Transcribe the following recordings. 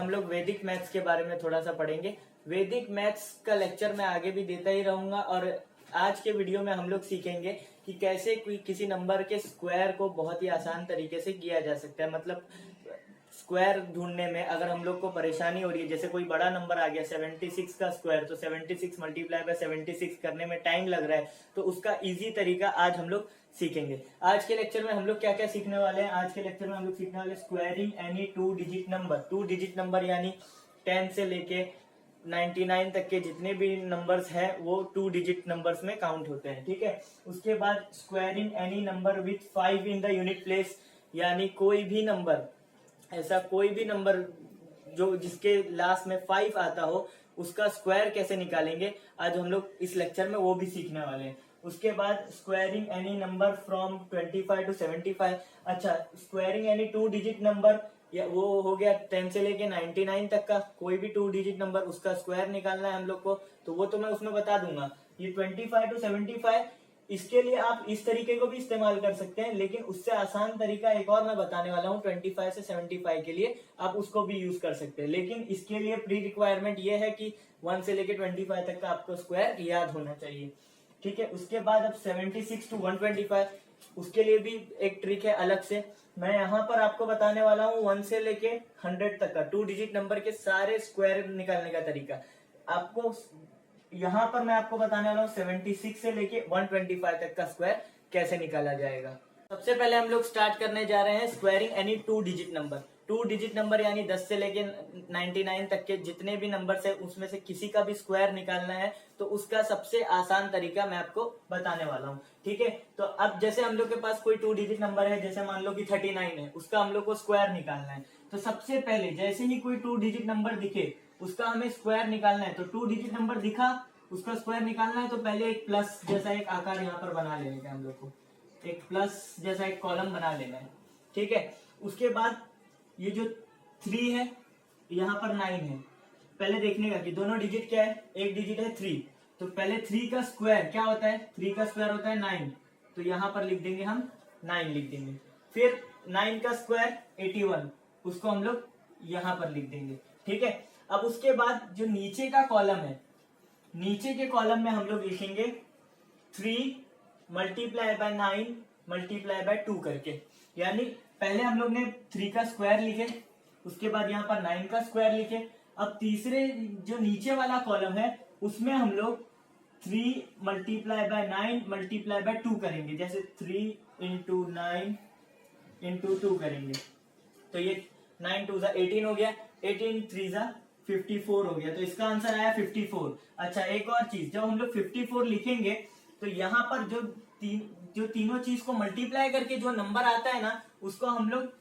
हम लोग वैदिक मैथ्स के बारे में थोड़ा सा पढ़ेंगे। वैदिक मैथ्स का लेक्चर मैं आगे भी देता ही रहूंगा और आज के वीडियो में हम लोग सीखेंगे कि कैसे किसी नंबर के स्क्वायर को बहुत ही आसान तरीके से किया जा सकता है। मतलब स्क्वायर ढूंढने में अगर हम लोग को परेशानी हो रही है, जैसे कोई बड़ा नंबर आ गया 76 का स्क्वायर, तो 76 मल्टीप्लाई बाय 76 करने में टाइम लग रहा है, तो उसका इजी तरीका आज हम लोग सीखेंगे। आज के लेक्चर में हम लोग क्या क्या सीखने वाले हैं? आज के लेक्चर में हम लोग सीखने वाले squaring any two digit number यानी 10 से लेके 99 तक के जितने भी नंबर्स हैं वो 2 डिजिट नंबर्स में काउंट होते हैं। ठीक है। उसके बाद squaring any number with 5 in the unit place, यानी कोई भी नंबर, ऐसा कोई भी नंबर जो जिसके लास्ट में 5 आता हो उसका स्क्वायर कैसे निकालेंगे, आज हम लोग इस लेक्चर में वो भी सीखने वाले हैं। उसके बाद squaring any number from 25 to 75। अच्छा, स्क्वायरिंग एनी 2 डिजिट नंबर, या वो हो गया 10 से लेके 99 तक का कोई भी 2 डिजिट नंबर, उसका स्क्वायर निकालना है हम लोग को, तो वो तो मैं उसमें बता दूंगा। ये 25 टू 75, इसके लिए आप इस तरीके को भी इस्तेमाल कर सकते हैं, लेकिन उससे आसान तरीका एक और मैं बताने वाला हूँ 25 से 75 के लिए, आप उसको भी यूज कर सकते हैं। लेकिन इसके लिए प्री रिक्वायरमेंट ये है कि 1 से लेके 25 तक का आपको स्क्वायर याद होना चाहिए। ठीक है। उसके बाद अब 76 टू 125, उसके लिए भी एक ट्रिक है अलग से। मैं यहाँ पर आपको बताने वाला हूँ 1 से लेके 100 तक का 2 डिजिट नंबर के सारे स्क्वायर निकालने का तरीका। आपको यहाँ पर मैं आपको बताने वाला हूँ 76 से लेके 125 तक का स्क्वायर कैसे निकाला जाएगा। सबसे पहले हम लोग स्टार्ट करने जा रहे हैं squaring any 2 digit number. 2 digit number यानी 10 से लेके 99 तक के जितने भी नंबर है उसमें से किसी का भी स्क्वायर निकालना है, तो उसका सबसे आसान तरीका मैं आपको बताने वाला हूँ। ठीक है। तो अब जैसे हम लोग के पास कोई 2 डिजिट नंबर है, जैसे मान लो कि 39 है, उसका हम लोग को स्क्वायर निकालना है, तो सबसे पहले जैसे ही कोई 2 डिजिट नंबर दिखे उसका हमें स्क्वायर निकालना है। तो 2 डिजिट नंबर दिखा, उसका स्क्वायर निकालना है, तो पहले एक प्लस जैसा एक आकार यहाँ पर बना लेने का, हम लोग को एक प्लस जैसा एक कॉलम बना लेना है। ठीक है। उसके बाद ये जो 3 है, यहाँ पर 9 है, पहले देखने का कि दोनों डिजिट क्या है, एक डिजिट है 3, तो पहले 3 का स्क्वायर क्या होता है, 3 का स्क्वायर होता है 9, तो यहाँ पर लिख देंगे हम 9 लिख देंगे। फिर 9 का स्क्वायर 81, उसको हम लोग यहाँ पर लिख देंगे। ठीक है। अब उसके बाद जो नीचे का कॉलम है, नीचे के कॉलम में हम लोग लिखेंगे 3 मल्टीप्लाई बाय 9 मल्टीप्लाई बाय 2 करके, यानी पहले हम लोग ने 3 का स्क्वायर लिखे, उसके बाद यहाँ पर 9 का स्क्वायर लिखे। अब तीसरे जो नीचे वाला कॉलम है उसमें हम लोग 3 मल्टीप्लाई बाय 9 मल्टीप्लाई बाय 2 करेंगे, जैसे 3 इंटू 9 इंटू 2 करेंगे, तो ये 9 2 ज़ा 18 हो गया, 18 3 ज़ा 54 हो गया, तो इसका आंसर आया 54। अच्छा, एक और चीज, जब हम लोग 54 लिखेंगे तो यहाँ पर जो तीनों चीज को मल्टीप्लाई करके जो नंबर आता है ना, उसको हम लोग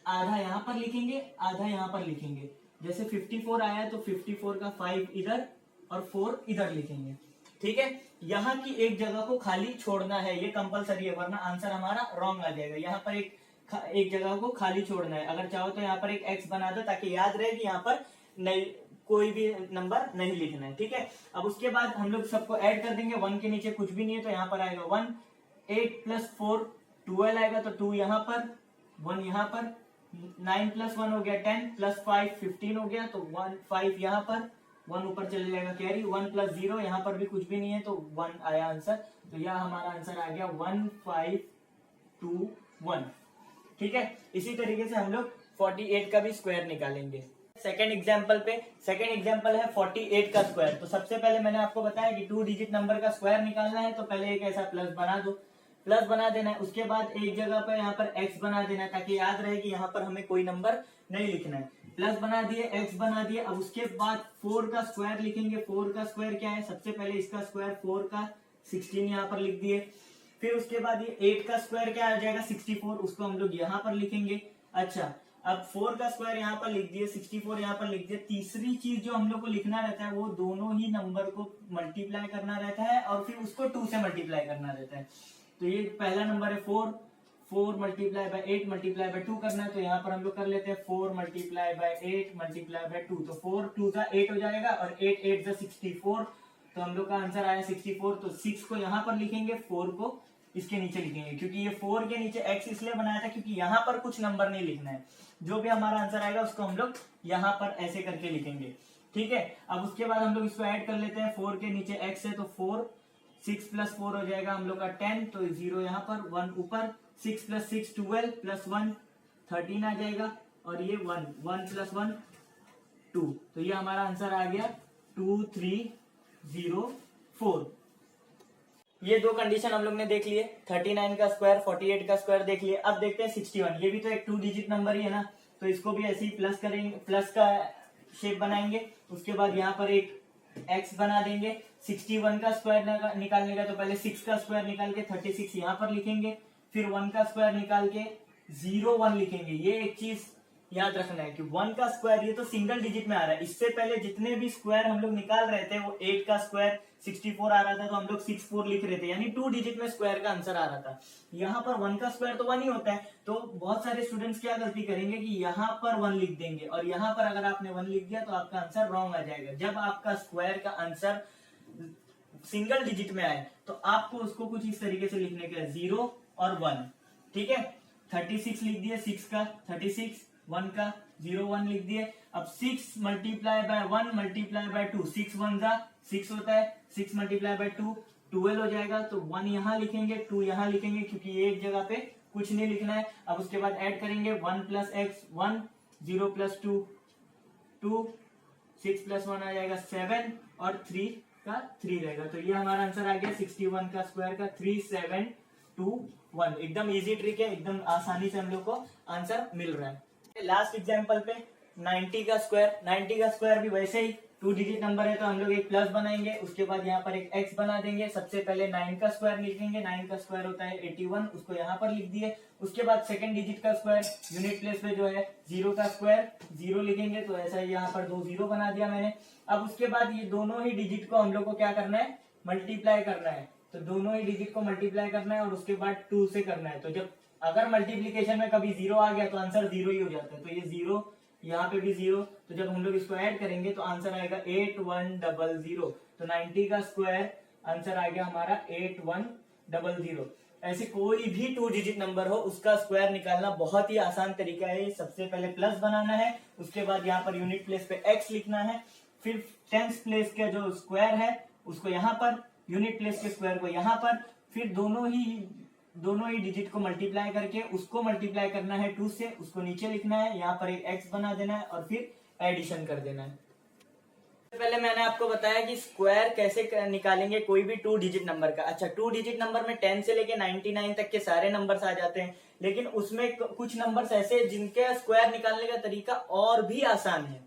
आधा यहाँ पर लिखेंगे, आधा यहाँ पर लिखेंगे। जैसे 54 आया तो 54 का 5 इधर और 4 इधर लिखेंगे। ठीक है। यहाँ की एक जगह को खाली छोड़ना है, ये कंपलसरी है, वरना आंसर हमारा रॉन्ग आ जाएगा। यहाँ पर एक जगह को खाली छोड़ना है। अगर चाहो तो यहाँ पर एक एक्स बना दो ताकि याद रहे कि यहाँ पर नहीं, कोई भी नंबर नहीं लिखना है। ठीक है। अब उसके बाद हम लोग सबको ऐड कर देंगे, 1 के नीचे कुछ भी नहीं है तो यहाँ पर आएगा 1, 8 प्लस 4 12 आएगा, तो 2 यहाँ पर 1 यहाँ पर, 9 प्लस 1 हो गया 10 प्लस 5 15 हो गया, तो 1 5 यहाँ पर, 1 ऊपर चले जाएगा कैरी, 1 प्लस 0 यहाँ पर भी कुछ भी नहीं है तो 1 आया आंसर, तो यह हमारा आंसर आ गया 1 5 2 1। ठीक है। इसी तरीके से हम लोग 48 का भी स्क्वायर निकालेंगे। सेकेंड एग्जाम्पल है 48 का स्क्वायर। तो सबसे पहले मैंने आपको बताया कि 2 डिजिट नंबर का स्क्वायर निकालना है, तो पहले एक ऐसा प्लस बना दो, प्लस बना देना है। उसके बाद एक जगह पर यहाँ पर एक्स बना देना है ताकि याद रहे कि यहाँ पर हमें कोई नंबर नहीं लिखना है। प्लस बना दिए, एक्स बना दिए। अब उसके बाद 4 का स्क्वायर लिखेंगे। 4 का स्क्वायर क्या है, सबसे पहले इसका स्क्वायर 4 का 16 यहाँ पर लिख दिए। फिर उसके बाद ये 8 का स्क्वायर क्या आ जाएगा 64, उसको हम लोग यहाँ पर लिखेंगे। अच्छा, अब 4 का स्क्वायर यहाँ पर लिख दिए, 64 यहाँ पर लिख दिए। तीसरी चीज जो हम लोग को लिखना रहता है वो दोनों ही नंबर को मल्टीप्लाई करना रहता है और फिर उसको 2 से मल्टीप्लाई करना रहता है। तो ये पहला नंबर है 4 मल्टीप्लाई बाय 8 मल्टीप्लाई बाय 2 करना है, तो यहाँ पर हम लोग कर लेते हैं 4 मल्टीप्लाई बाय 8 मल्टीप्लाई बाय 2, तो 4 2 ज़ा 8 हो जाएगा और 8 8 ज़ा 64, तो हम लोग का आंसर आया 64। तो 6 को यहाँ पर लिखेंगे, 4 को इसके नीचे लिखेंगे, क्योंकि ये 4 के नीचे x इसलिए बनाया था क्योंकि यहाँ पर कुछ नंबर नहीं लिखना है, जो भी हमारा आंसर आएगा उसको हम लोग यहाँ पर ऐसे करके लिखेंगे। ठीक है, अब उसके बाद हम लोग इसको ऐड कर लेते हैं। 4 के नीचे x है तो 4, 6 + 4 हो जाएगा हम लोग का 10, तो 0 यहाँ पर, 1 ऊपर, 6 + 6 12 + 1 13 आ जाएगा, और ये 1 1 + 1 2, तो ये हमारा आंसर आ गया 2 3 0 4। ये दो कंडीशन हम लोग ने देख लिए, 39 का स्क्वायर, 48 का स्क्वायर देख लिए। अब देखते हैं 61, ये भी तो एक 2 डिजिट नंबर ही है ना, तो इसको भी ऐसे ही प्लस करेंगे, प्लस का शेप बनाएंगे। उसके बाद यहाँ पर एक x बना देंगे। 61 का स्क्वायर निकालने का तो पहले 6 का स्क्वायर निकाल के 36 यहाँ पर लिखेंगे, फिर 1 का स्क्वायर निकाल के 0 1 लिखेंगे। ये एक चीज याद रखना है कि 1 का स्क्वायर ये तो सिंगल डिजिट में आ रहा है, इससे पहले जितने भी स्क्वायर हम लोग निकाल रहे थे वो 8 का स्क्वायर 64 आ रहा था, तो हम लोग 64 लिख रहे थे, यानी 2 डिजिट में स्क्वायर का आंसर आ रहा था। यहाँ पर 1 का स्क्वायर तो 1 ही होता है, तो बहुत सारे स्टूडेंट्स क्या गलती करेंगे कि यहाँ पर 1 लिख देंगे, और यहाँ पर अगर आपने 1 लिख दिया तो आपका आंसर रॉन्ग आ जाएगा। जब आपका स्क्वायर का आंसर सिंगल डिजिट में आए तो आपको उसको कुछ इस तरीके से लिखने का, 0 और 1। ठीक है, 36 लिख दिए, 6 का 36, 1 का 0 1 लिख दिए। अब 6 × 1 × 2, 6 1 जा 6 होता है, 6 × 2 12 हो जाएगा, तो 1 यहाँ लिखेंगे, 2 यहाँ लिखेंगे, क्योंकि एक जगह पे कुछ नहीं लिखना है। अब उसके बाद ऐड करेंगे 1 + x 1, 0 + 2 2, 6 + 1 आ जाएगा 7, और 3 का 3 रहेगा। तो ये हमारा आंसर आ गया 61 का स्क्वायर का 3 7 2 1। एकदम इजी ट्रिक है, एकदम आसानी से हम लोग को आंसर मिल रहा है। लास्ट एग्जांपल पे 90 का स्क्वायर, 90 का स्क्वायर भी वैसे ही 2 डिजिट नंबर है, तो हम लोग एक प्लस बनाएंगे, उसके बाद यहाँ पर एक x बना देंगे। सबसे पहले 9 का स्क्वायर लिखेंगे, 9 का स्क्वायर होता है 81, उसको यहाँ पर लिख दिए। उसके बाद सेकंड डिजिट का स्क्वायर, यूनिट प्लेस पे जो है 0 का स्क्वायर 0 लिखेंगे, तो ऐसा यहाँ पर 2 0 बना दिया मैंने। अब उसके बाद ये दोनों ही डिजिट को हम लोग को क्या करना है, मल्टीप्लाई करना है, तो दोनों ही डिजिट को मल्टीप्लाई करना है, और उसके बाद 2 से करना है। तो जब अगर मल्टीप्लीकेशन में कभी 0 आ गया तो आंसर 0 ही हो जाता है, तो ये 0, यहाँ पे भी 0, तो जब हम लोग इसको ऐड करेंगे तो आंसर आएगा 8100। तो 90 का स्क्वायर आंसर आ गया हमारा 8100। ऐसे कोई भी 2 डिजिट नंबर हो उसका स्क्वायर निकालना बहुत ही आसान तरीका है। सबसे पहले प्लस बनाना है, उसके बाद यहाँ पर यूनिट प्लेस पे x लिखना है, फिर 10th प्लेस का जो स्क्वायर है उसको यहाँ पर, यूनिट प्लेस के स्क्वायर को यहाँ पर, फिर दोनों ही डिजिट को मल्टीप्लाई करके उसको मल्टीप्लाई करना है 2 से, उसको नीचे लिखना है, यहाँ पर एक x बना देना है, और फिर एडिशन कर देना है। पहले मैंने आपको बताया कि स्क्वायर कैसे निकालेंगे कोई भी 2 डिजिट नंबर का। अच्छा, 2 डिजिट नंबर में 10 से लेके 99 तक के सारे नंबर्स आ जाते हैं, लेकिन उसमें कुछ नंबर्स ऐसे जिनके स्क्वायर निकालने का तरीका और भी आसान है।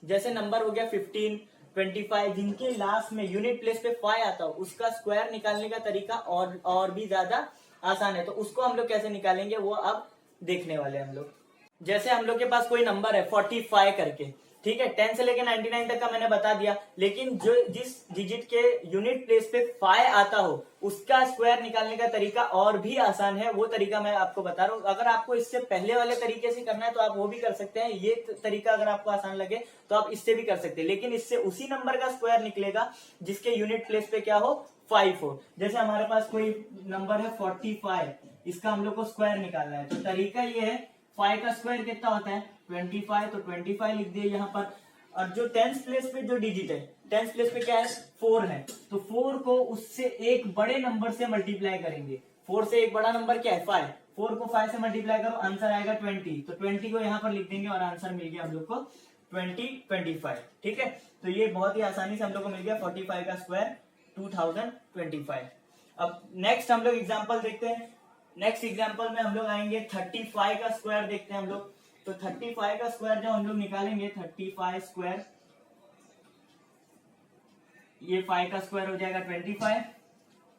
जैसे नंबर हो गया 15, 25, जिनके लास्ट में यूनिट प्लेस पे 5 आता हो, उसका स्क्वायर निकालने का तरीका और भी ज्यादा आसान है। तो उसको हम लोग कैसे निकालेंगे वो अब देखने वाले हम लोग। जैसे हम लोग के पास कोई नंबर है 45 करके, ठीक है, 10 से लेके 99 तक का मैंने बता दिया, लेकिन जो जिस डिजिट के यूनिट प्लेस पे 5 आता हो उसका स्क्वायर निकालने का तरीका और भी आसान है। वो तरीका मैं आपको बता रहा हूँ। अगर आपको इससे पहले वाले तरीके से करना है तो आप वो भी कर सकते हैं। ये तरीका अगर आपको आसान लगे तो आप इससे भी कर सकते हैं, लेकिन इससे उसी नंबर का स्क्वायर निकलेगा जिसके यूनिट प्लेस पे क्या हो, 5 हो। जैसे हमारे पास कोई नंबर है 45, इसका हम लोग को स्क्वायर निकालना है, तो तरीका ये है, 5 का स्क्वायर कितना होता है 25, तो 25 लिख दिए यहाँ पर। और जो 10th प्लेस पे जो डिजिट है, 10th प्लेस पे क्या है 4 है, तो 4 को उससे एक बड़े नंबर से मल्टीप्लाई करेंगे। 4 से एक बड़ा नंबर क्या है 5, 4 को 5 से मल्टीप्लाई करो, आंसर आएगा 20, तो 20 को यहाँ पर लिख देंगे और आंसर मिल गया हम लोग को 2025। ठीक है, तो ये बहुत ही आसानी से हम लोग को मिल गया 45 का स्क्वायर 2025। अब नेक्स्ट हम लोग एग्जाम्पल देखते हैं। नेक्स्ट एग्जाम्पल में हम लोग आएंगे 35 का स्क्वायर देखते हैं हम लोग। तो 35 का स्क्वायर जब हम लोग निकालेंगे, 35 स्क्वायर, ये 5 का स्क्वायर हो जाएगा 25।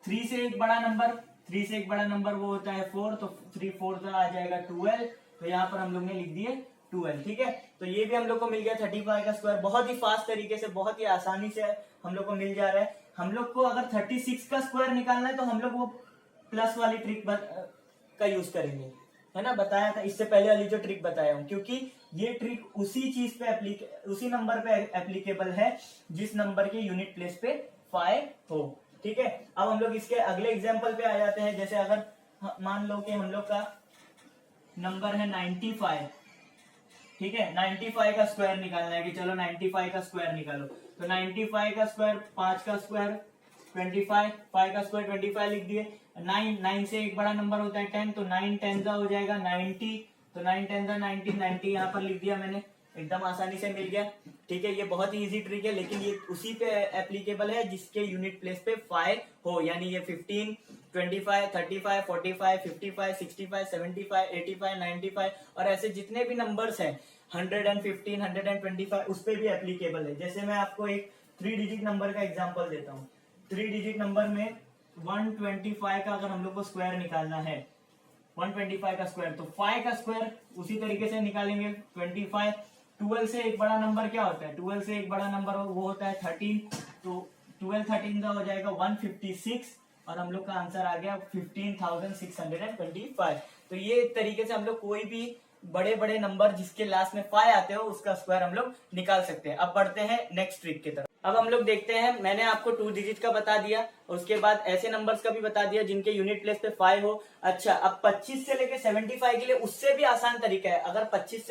3 से एक बड़ा नंबर, 3 से एक बड़ा नंबर वो होता है 4, तो 3 4 का आ जाएगा 12, तो यहाँ पर हम लोग ने लिख दिए 12। ठीक है, तो ये भी हम लोग को मिल गया 35 का स्क्वायर। बहुत ही फास्ट तरीके से, बहुत ही आसानी से हम लोग को मिल जा रहा है। हम लोग को अगर 36 का स्क्वायर निकालना है तो हम लोग वो प्लस वाली ट्रिक का यूज करेंगे, है ना, बताया था इससे पहले वाली जो ट्रिक बताया हूं, क्योंकि ये ट्रिक उसी चीज पे उसी नंबर पे एप्लीकेबल है जिस नंबर के यूनिट प्लेस पे 5 हो। ठीक है, अब हम लोग इसके अगले एग्जाम्पल पे आ जाते हैं। जैसे अगर मान लो कि हम लोग का नंबर है 95, ठीक है, 95 का स्क्वायर निकालना है कि चलो 95 का स्क्वायर निकालो। तो 95 का स्क्वायर 5 का स्क्वायर 25, 5 का स्क्वायर 25 लिख दिए। 9 से एक बड़ा नंबर होता है 10, तो 9 10 हो जाएगा 90, तो 9 10 90 यहाँ पर लिख दिया मैंने, एकदम आसानी से मिल गया। ठीक है, ये बहुत ही इजी ट्रिक है, लेकिन ये उसी पे एप्लीकेबल है जिसके यूनिट प्लेस पे 5 हो, यानी ये 15, 25, 35, 45, 55, 65, 75, 85, 95 और ऐसे जितने भी नंबर्स हैं 115, 125 उस पे भी एप्लीकेबल है। जैसे मैं आपको एक 3 डिजिट नंबर का एग्जांपल देता हूँ। 3 डिजिट नंबर में 125 का अगर हम लोग को स्क्वायर निकालना है, 125 का स्क्वायर, तो 5 का स्क्वायर उसी तरीके से निकालेंगे 25। 12 से एक बड़ा नंबर क्या होता है, 12 से एक बड़ा नंबर वो होता है 13, तो 12 13 का हो जाएगा 156 और हम लोग का आंसर आ गया 15,625। तो ये तरीके से हम लोग कोई भी बड़े बड़े नंबर जिसके लास्ट में 5 आते हो उसका स्क्वायर हम लोग निकाल सकते हैं। अब बढ़ते हैं नेक्स्ट ट्रिक की तरफ। अब हम लोग देखते हैं, मैंने आपको 2 डिजिट का बता दिया और उसके बाद ऐसे नंबर्स का भी बता दिया जिनके यूनिट प्लेस पे 5 हो। अच्छा, अब 25 से लेके 75 के लिए उससे भी आसान तरीका है। अगर 25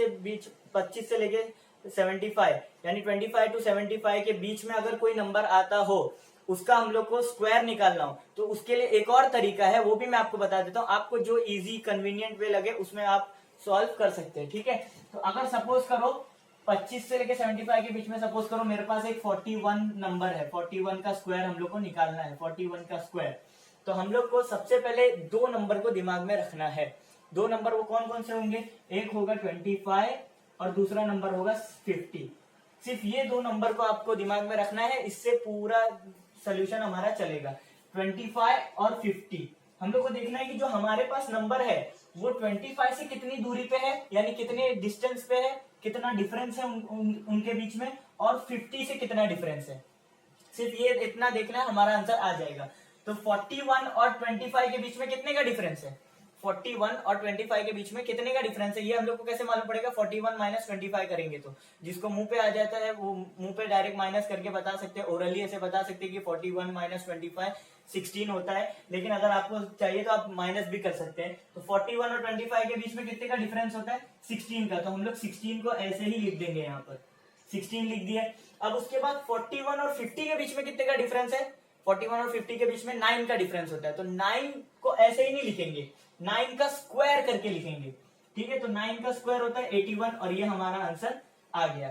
से लेके 75 यानी 25 टू 75 के बीच में अगर कोई नंबर आता हो, उसका हम लोग को स्क्वायर निकालना हो, तो उसके लिए एक और तरीका है, वो भी मैं आपको बता देता हूँ। आपको जो इजी कन्वीनियंट वे लगे उसमें आप सॉल्व कर सकते हैं। ठीक है, तो अगर सपोज करो 25 से लेके 75 के बीच में सपोज करो मेरे पास एक 41 नंबर है, 41 का स्क्वायर हम लोग को निकालना है, 41 का स्क्वायर। तो हम लोग को सबसे पहले 2 नंबर को दिमाग में रखना है। 2 नंबर वो कौन कौन से होंगे, एक होगा 25 और दूसरा नंबर होगा 50। सिर्फ ये 2 नंबर को आपको दिमाग में रखना है, इससे पूरा सोल्यूशन हमारा चलेगा। 25 और 50 हम लोग को देखना है कि जो हमारे पास नंबर है वो 25 से कितनी दूरी पे है, यानी कितने डिस्टेंस पे है, कितना डिफरेंस है उनके बीच में, और 50 से कितना डिफरेंस है। सिर्फ ये इतना देखना है, हमारा आंसर आ जाएगा। तो 41 और 25 के बीच में कितने का डिफरेंस है, 41 और 25 के बीच में कितने का डिफरेंस है, ये हम लोग को कैसे मालूम पड़ेगा, 41 माइनस 25 करेंगे तो जिसको मुंह पे आ जाता है वो मुंह पे डायरेक्ट माइनस करके बता सकते हैं, ओरली ऐसे बता सकते हैं कि 41 माइनस 25 16 होता है। लेकिन अगर आपको चाहिए तो आप माइनस भी कर सकते हैं। तो 41 और 25 के बीच में कितने का डिफरेंस होता है, 16 का। तो हम लोग 16 को ऐसे ही लिख देंगे, यहाँ पर 16 लिख दिया। अब उसके बाद 41 और 50 के बीच में कितने का डिफरेंस है, 41 और 50 के बीच में 9 का डिफरेंस होता है। तो 9 को ऐसे ही नहीं लिखेंगे, 9 का स्क्वायर करके लिखेंगे। ठीक है, तो 9 का स्क्वायर होता है 81 और ये हमारा आंसर आ गया।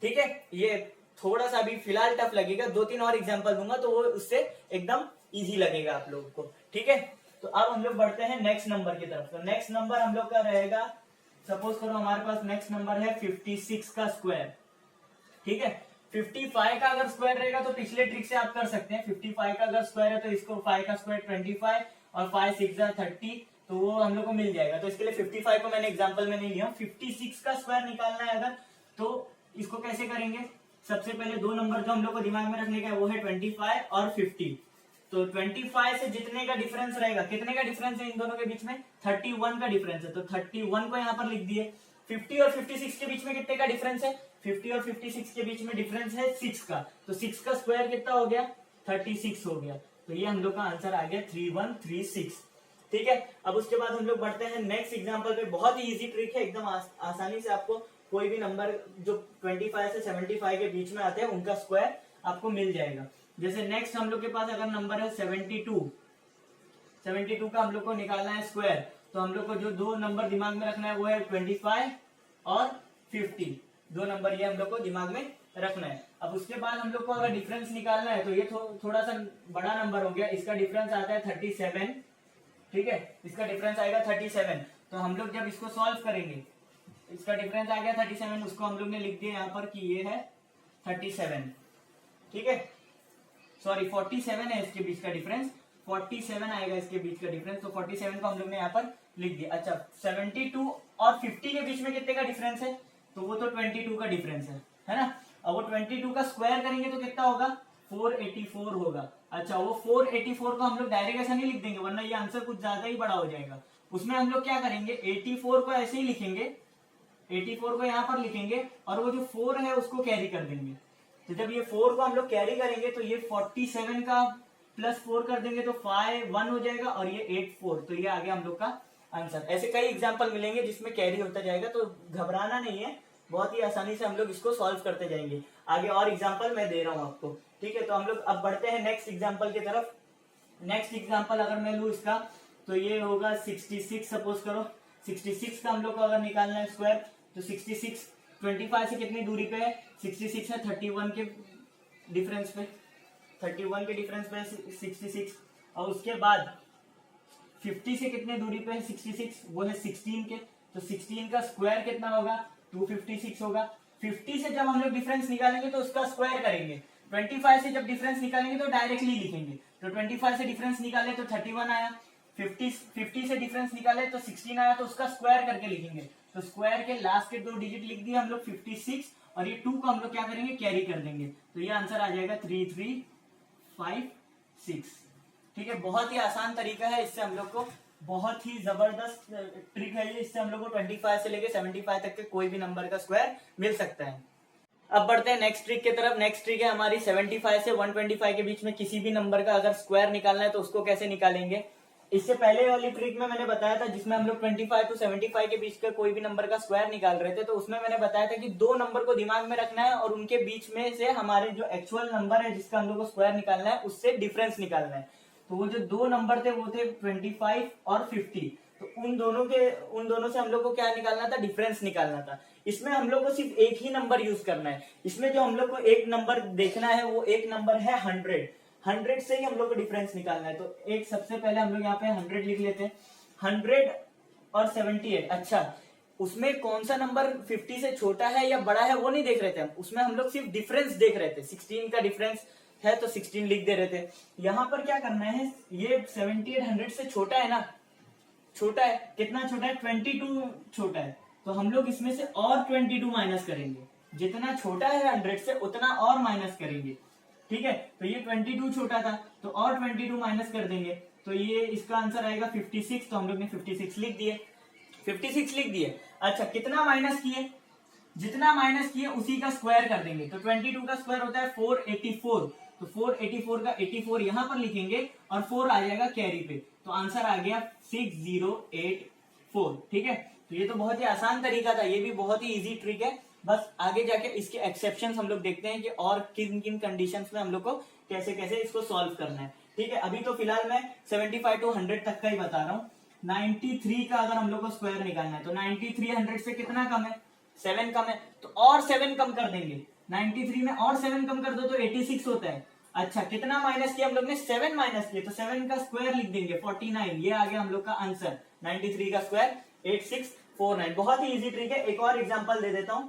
ठीक है, ये थोड़ा सा अभी फिलहाल टफ लगेगा, 2-3 और एग्जांपल दूंगा तो वो उससे एकदम इजी लगेगा आप लोगों को। ठीक है, तो अब हम लोग बढ़ते हैं नेक्स्ट नंबर की तरफ। तो नेक्स्ट नंबर हम लोग का रहेगा, सपोज करो हमारे पास नेक्स्ट नंबर है 56 का स्क्वायर। ठीक है, 55 का अगर स्क्वायर रहेगा तो पिछले ट्रिक से आप कर सकते हैं। 55 का अगर स्क्वायर है तो इसको 5 का स्क्वायर 25 और 5 6 30, तो वो हम लोग को मिल जाएगा। तो इसके लिए 55 को मैंने एग्जांपल में नहीं लिया। 56 का स्क्वायर निकालना है अगर, तो इसको कैसे करेंगे, सबसे पहले 2 नंबर जो हम लोग को दिमाग में रखने का है वो है 25 और 50। तो 25 से जितने का डिफरेंस रहेगा, कितने का डिफरेंस है इन दोनों के बीच में, 31 का डिफरेंस है, तो 31 को यहाँ पर लिख दिए। 50 और 56 के बीच में कितने का डिफरेंस है, 50 और 56 के बीच में डिफरेंस है 6 का। तो 6 का स्क्वायर कितना हो गया, 36 हो गया। तो ये हम लोग का आंसर आ गया 3136। ठीक है, अब उसके बाद हम लोग बढ़ते हैं नेक्स्ट एग्जांपल पे। बहुत ही इजी ट्रिक है, एकदम आसानी से आपको कोई भी नंबर जो 25 से 75 के बीच में आते हैं उनका स्क्वायर आपको मिल जाएगा। जैसे नेक्स्ट हम लोग के पास अगर नंबर है 72 का हम लोग को निकालना है स्क्वायर, तो हम लोग को जो 2 नंबर दिमाग में रखना है वो है 25 और 50। 2 नंबर ये हम लोग को दिमाग में रखना है। अब उसके बाद हम लोग को अगर डिफरेंस निकालना है तो ये थोड़ा सा बड़ा नंबर हो गया, इसका डिफरेंस आता है 37। ठीक है, इसका डिफरेंस आएगा 37। तो हम लोग जब इसको सॉल्व करेंगे, इसका डिफरेंस आ गया 37, उसको हम लोग ने लिख दिया यहाँ पर कि ये है 37। ठीक है, सॉरी 47 है इसके बीच का डिफरेंस, 47 आएगा इसके बीच का डिफरेंस। तो 47 को हम लोग ने यहाँ पर लिख दिया। अच्छा, 72 और 50 के बीच में कितने का डिफरेंस है, तो वो तो 22 का डिफरेंस है ना। अब वो 22 का स्क्वायर करेंगे तो कितना होगा, 484 होगा। अच्छा, वो 484 को हम लोग डायरेक्ट ऐसा नहीं लिख देंगे वरना ये आंसर कुछ ज्यादा ही बड़ा हो जाएगा। उसमें हम लोग क्या करेंगे, 84 को ऐसे ही लिखेंगे, 84 को यहाँ पर लिखेंगे और वो जो 4 है उसको कैरी कर देंगे। तो जब ये 4 को हम लोग कैरी करेंगे तो ये 47 का प्लस 4 कर देंगे तो 5 1 हो जाएगा और ये 8 4, तो ये आ गया हम लोग का आंसर। ऐसे कई एग्जाम्पल मिलेंगे जिसमें कैरी होता जाएगा, तो घबराना नहीं है, बहुत ही आसानी से हम लोग इसको सॉल्व करते जाएंगे। आगे और एग्जाम्पल मैं दे रहा हूँ आपको, ठीक है। तो हम लोग अब बढ़ते हैं नेक्स्ट एग्जाम्पल की तरफ। नेक्स्ट एग्जाम्पल अगर मैं लूँ इसका, तो ये होगा 66। सपोज करो 66 का हम लोग को अगर निकालना है स्क्वायर, तो 66 25 से कितनी दूरी पे है, 66 है 31 के डिफरेंस पे, 31 के डिफरेंस पे 66, और उसके बाद 50 से कितने दूरी पे है 66, वो है 16 के, तो 16 का स्क्वायर कितना होगा 256 होगा। 50 से जब हम लोग डिफरेंस निकालेंगे तो उसका स्क्वायर करेंगे, 25 से जब डिफरेंस निकालेंगे तो डायरेक्टली लिखेंगे, तो 25 से डिफरेंस निकाले तो 31 आया, 50 से डिफरेंस निकाले तो 16 आया, तो उसका स्क्वायर करके लिखेंगे, तो स्क्वायर के लास्ट के 2 डिजिट लिख दिए हम लोग 56, और ये 2 को हम लोग क्या करेंगे कैरी कर देंगे, तो ये आंसर आ जाएगा 3356। ठीक है, बहुत ही आसान तरीका है, इससे हम लोग को बहुत ही जबरदस्त ट्रिक है ये, इससे हम लोग को 25 से लेके 75 तक के कोई भी नंबर का स्क्वायर मिल सकता है। अब बढ़ते हैं नेक्स्ट ट्रिक की तरफ। नेक्स्ट ट्रिक है हमारी 75 से 125 के बीच में किसी भी नंबर का अगर स्क्वायर निकालना है तो उसको कैसे निकालेंगे। इससे पहले वाली ट्रिक में मैंने बताया था जिसमें हम लोग 25 to 75 के बीच का कोई भी नंबर का स्क्वायर निकाल रहे थे, तो उसमें मैंने बताया था कि 2 नंबर को दिमाग में रखना है और उनके बीच में से हमारे जो एक्चुअल नंबर है जिसका हम लोग को स्क्वायर निकालना है उससे डिफरेंस निकालना है। तो वो जो 2 नंबर थे वो थे 25 और 50, तो उन दोनों से हम लोग को क्या निकालना था, डिफरेंस निकालना था। इसमें हम लोग को सिर्फ एक ही नंबर यूज करना है। इसमें जो हम लोग को एक नंबर देखना है वो एक नंबर है 100 से ही हम लोग को डिफरेंस निकालना है। तो एक सबसे पहले हम लोग यहाँ पे 100 लिख लेते हैं, 100 और 78। अच्छा, उसमें कौन सा नंबर 50 से छोटा है या बड़ा है वो नहीं देख रहे थे हम, उसमें हम लोग सिर्फ डिफरेंस देख रहे थे। 16 का डिफरेंस है तो 16 लिख दे रहे थे। यहाँ पर क्या करना है, ये 78 100 से छोटा है ना, छोटा है, कितना छोटा है 22 छोटा है, तो हम लोग इसमें से और 22 माइनस करेंगे, जितना छोटा है 100 से उतना और माइनस करेंगे। ठीक है, तो ये 22 छोटा था तो और 22 माइनस कर देंगे, तो ये इसका आंसर आएगा 56। तो हम लोग ने 56 लिख दिए, 56 लिख दिए। अच्छा, कितना माइनस किए, जितना माइनस किए उसी का स्क्वायर कर देंगे, तो 22 का स्क्वायर होता है 484, तो 484 का 84 यहाँ पर लिखेंगे और 4 आ जाएगा कैरी पे, तो आंसर आ गया 6084। ठीक है, तो ये तो बहुत ही आसान तरीका था, ये भी बहुत ही इजी ट्रिक है। बस आगे जाके इसके एक्सेप्शंस हम लोग देखते हैं कि और किन किन कंडीशंस में हम लोग को कैसे कैसे इसको सॉल्व करना है। ठीक है, अभी तो फिलहाल मैं 75 to 100 तक का ही बता रहा हूँ। 93 का अगर हम लोग को स्क्वायर निकालना है तो 93 100 से कितना कम है, 7 कम है, तो और 7 कम कर देंगे। 93 में और 7 कम कर दो तो 86 होता है। अच्छा, कितना माइनस किया हम लोग ने, 7 माइनस किया, तो 7 का स्क्वायर लिख देंगे 49, ये आ गया हम लोग का आंसर। 93 का स्क्वायर 8649। बहुत ही इजी ट्रिक है। एक और एग्जांपल दे देता हूं,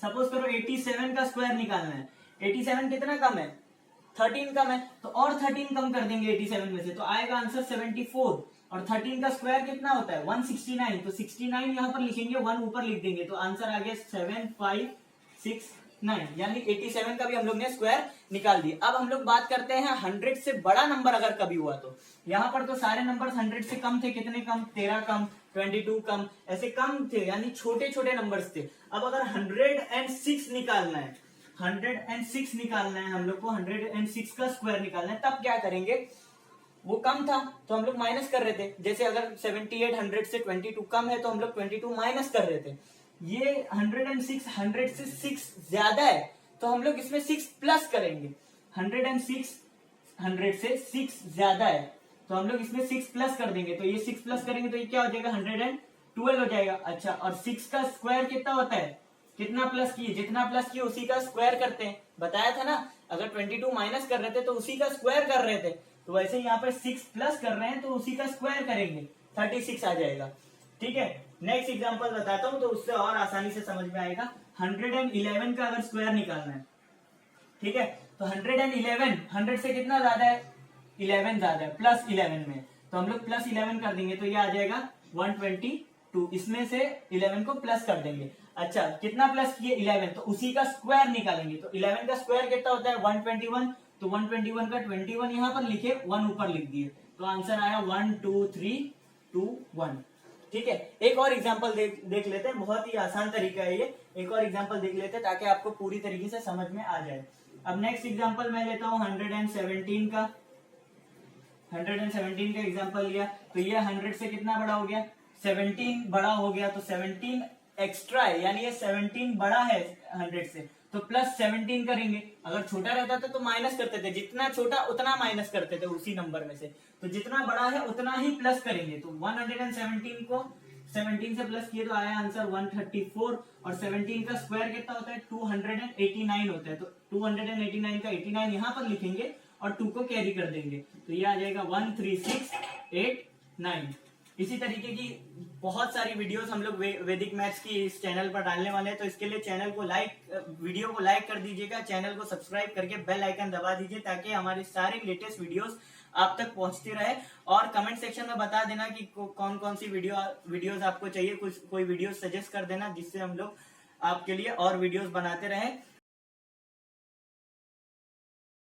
सपोज करो 87 का स्क्वायर निकालना है, 87 कितना कम है, 13 कम है, तो और 13 कम कर देंगे 87 में से, तो आएगा आंसर 74। और 13 का स्क्वायर कितना होता है 169, तो 69 यहाँ पर लिखेंगे, 1 ऊपर लिख देंगे, तो आंसर आ गया 7569, यानी 87 का भी हम लोग ने स्क्वायर निकाल दिया। अब हम लोग बात करते हैं 100 से बड़ा नंबर अगर कभी हुआ तो। यहाँ पर तो सारे नंबर 100 से कम थे, कितने कम, 13 कम, 22 कम, ऐसे कम थे, यानी छोटे छोटे नंबर्स थे। अब अगर 106 निकालना है, 106 निकालना है हम लोग को, 106 का स्क्वायर निकालना है, तब क्या करेंगे, वो कम था तो हम लोग माइनस कर रहे थे। जैसे अगर 78 100 से 22 कम है तो हम लोग 22 माइनस कर रहे थे। ये 106 100 से 6 ज्यादा है तो हम लोग इसमें 6 प्लस करेंगे। 106 100 से 6 ज्यादा है तो हम लोग इसमें 6 प्लस कर देंगे, तो ये 6 प्लस करेंगे तो ये क्या हो जाएगा 112 हो जाएगा। अच्छा, और 6 का स्क्वायर कितना होता है, कितना प्लस किए, जितना प्लस किए उसी का स्क्वायर करते हैं, बताया था ना। अगर 22 माइनस कर रहे थे तो उसी का स्क्वायर कर रहे थे, तो वैसे यहाँ पर 6 प्लस कर रहे हैं तो उसी का स्क्वायर करेंगे, 36 आ जाएगा। ठीक है, नेक्स्ट एग्जांपल बताता हूँ तो उससे और आसानी से समझ में आएगा। 111 का अगर स्क्वायर निकालना है, ठीक है, तो 111 100 से कितना ज्यादा है, 11 ज्यादा है, प्लस 11 में, तो हम लोग प्लस 11 कर देंगे तो ये आ जाएगा 122, इसमें से 11 को प्लस कर देंगे। अच्छा, कितना प्लस किए 11, तो उसी का स्क्वायर निकालेंगे, तो 11 का स्क्वायर कितना होता है 121, तो 121 का 21 यहाँ पर लिखे, 1 ऊपर लिख दिए, तो आंसर आया 12321। ठीक है, एक और एग्जांपल देख लेते हैं, बहुत ही आसान तरीका है ये। एक और एग्जांपल देख लेते हैं ताकि आपको पूरी तरीके से समझ में आ जाए। अब नेक्स्ट एग्जांपल मैं लेता हूँ 117 का। 117 का एग्जांपल लिया तो ये 100 से कितना बड़ा हो गया, 17 बड़ा हो गया, तो 17 एक्स्ट्रा है, यानी ये 17 बड़ा है 100 से, तो प्लस 17 करेंगे। अगर छोटा रहता था तो माइनस करते थे, जितना छोटा उतना माइनस करते थे उसी नंबर में से, तो जितना बड़ा है उतना ही प्लस करेंगे। तो 117 को 17 से प्लस किए तो आया आंसर 134, और 17 का स्क्वायर कितना होता है, 289 होता है, तो 289 का 89 यहाँ पर लिखेंगे और 2 को कैरी कर देंगे, तो ये आ जाएगा 13689। इसी तरीके की बहुत सारी वीडियोस हम लोग वैदिक मैथ्स की इस चैनल पर डालने वाले हैं, तो इसके लिए चैनल को वीडियो को लाइक कर दीजिएगा, चैनल को सब्सक्राइब करके बेल आइकन दबा दीजिए, ताकि हमारी सारी लेटेस्ट वीडियोस आप तक पहुंचती रहे। और कमेंट सेक्शन में बता देना कि कौन कौन सी वीडियोस आपको चाहिए, कोई वीडियो सजेस्ट कर देना, जिससे हम लोग आपके लिए और वीडियोस बनाते रहें।